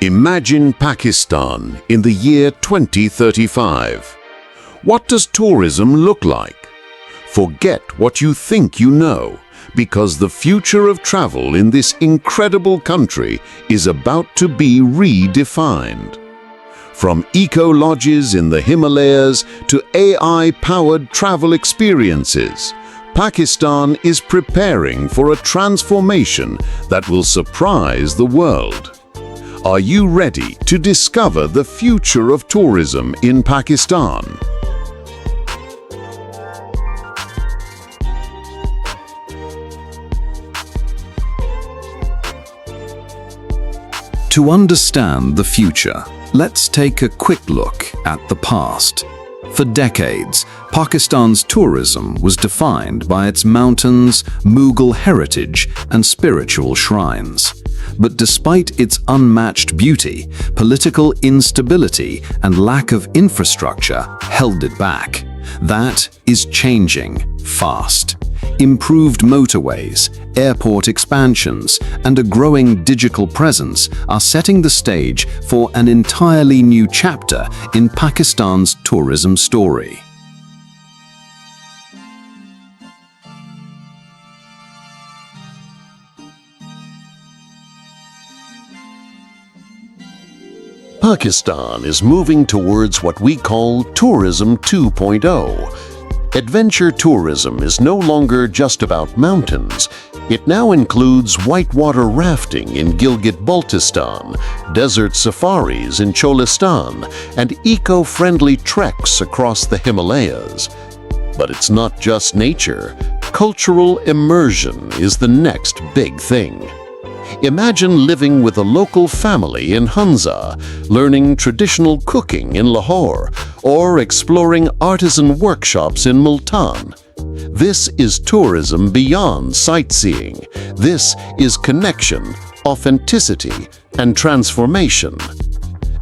Imagine Pakistan in the year 2035. What does tourism look like? Forget what you think you know, because the future of travel in this incredible country is about to be redefined. From eco-lodges in the Himalayas to AI-powered travel experiences, Pakistan is preparing for a transformation that will surprise the world. Are you ready to discover the future of tourism in Pakistan? To understand the future, let's take a quick look at the past. For decades, Pakistan's tourism was defined by its mountains, Mughal heritage, and spiritual shrines. But despite its unmatched beauty, political instability and lack of infrastructure held it back. That is changing fast. Improved motorways, airport expansions, and a growing digital presence are setting the stage for an entirely new chapter in Pakistan's tourism story. Pakistan is moving towards what we call Tourism 2.0. Adventure tourism is no longer just about mountains. It now includes whitewater rafting in Gilgit-Baltistan, desert safaris in Cholistan, and eco-friendly treks across the Himalayas. But it's not just nature. Cultural immersion is the next big thing. Imagine living with a local family in Hunza, learning traditional cooking in Lahore, or exploring artisan workshops in Multan. This is tourism beyond sightseeing. This is connection, authenticity, and transformation.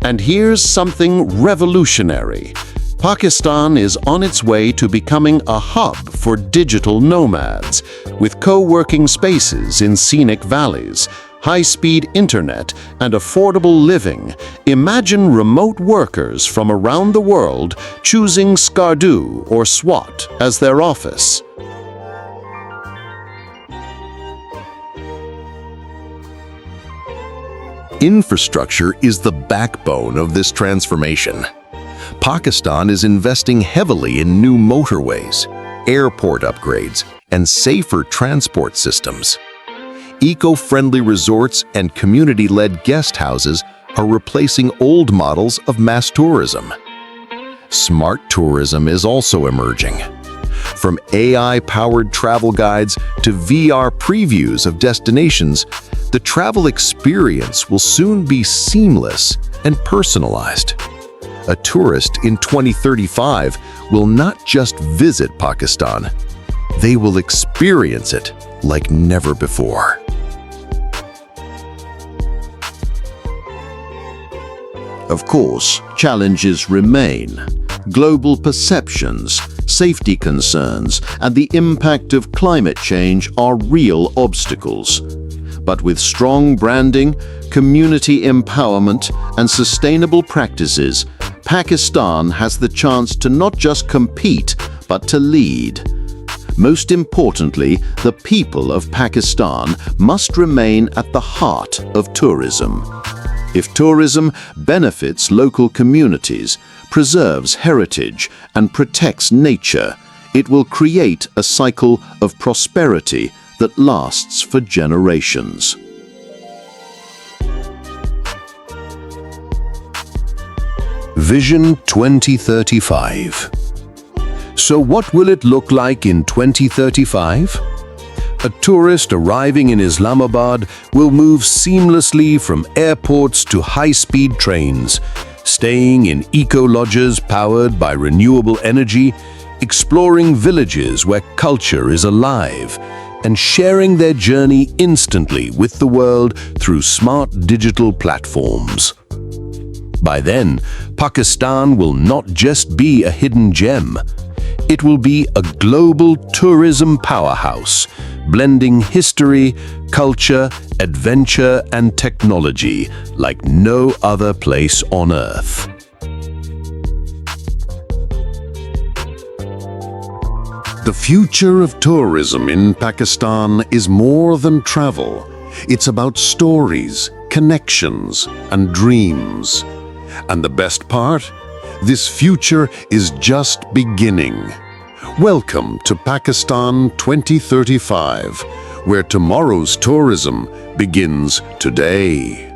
And here's something revolutionary. Pakistan is on its way to becoming a hub for digital nomads, with co-working spaces in scenic valleys, high-speed internet, and affordable living. Imagine remote workers from around the world choosing Skardu or Swat as their office. Infrastructure is the backbone of this transformation. Pakistan is investing heavily in new motorways, airport upgrades, and safer transport systems. Eco-friendly resorts and community-led guest houses are replacing old models of mass tourism. Smart tourism is also emerging. From AI-powered travel guides to VR previews of destinations, the travel experience will soon be seamless and personalized. A tourist in 2035 will not just visit Pakistan, they will experience it like never before. Of course, challenges remain. Global perceptions, safety concerns, and the impact of climate change are real obstacles. But with strong branding, community empowerment, and sustainable practices, Pakistan has the chance to not just compete, but to lead. Most importantly, the people of Pakistan must remain at the heart of tourism. If tourism benefits local communities, preserves heritage, and protects nature, it will create a cycle of prosperity that lasts for generations. Vision 2035. So what will it look like in 2035? A tourist arriving in Islamabad will move seamlessly from airports to high-speed trains, staying in eco-lodges powered by renewable energy, exploring villages where culture is alive, and sharing their journey instantly with the world through smart digital platforms. By then, Pakistan will not just be a hidden gem. It will be a global tourism powerhouse, blending history, culture, adventure, and technology like no other place on Earth. The future of tourism in Pakistan is more than travel. It's about stories, connections, and dreams. And the best part? This future is just beginning. Welcome to Pakistan 2035, where tomorrow's tourism begins today.